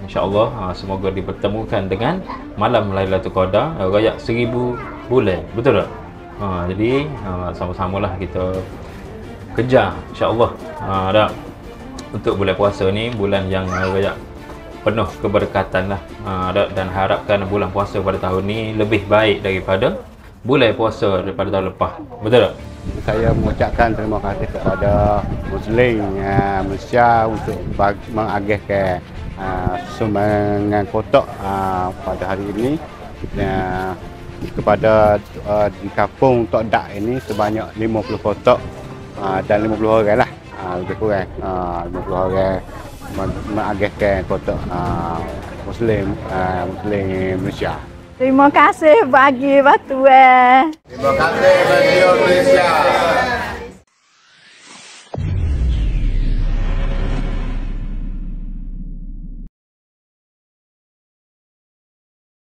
InsyaAllah semoga dipertemukan dengan malam Lailatul Qadar, rakyat 1000 bulan. Betul tak? Jadi sama-samalah kita kejar insya-Allah untuk bulan puasa ni, bulan yang rakyat penuh keberkatan lah, dan harapkan bulan puasa pada tahun ni lebih baik daripada bulan puasa daripada tahun lepas. Betul tak? Saya mengucapkan terima kasih kepada Muslim Malaysia untuk mengagihkan sumbangan kotak pada hari ini kepada di kampung Tok Dak ini sebanyak 50 kotak dan 50 orang lah, lebih kurang 50 orang mengagihkan kotak Muslim Malaysia. Terima kasih bagi Batuan. Terima kasih bagi Malaysia.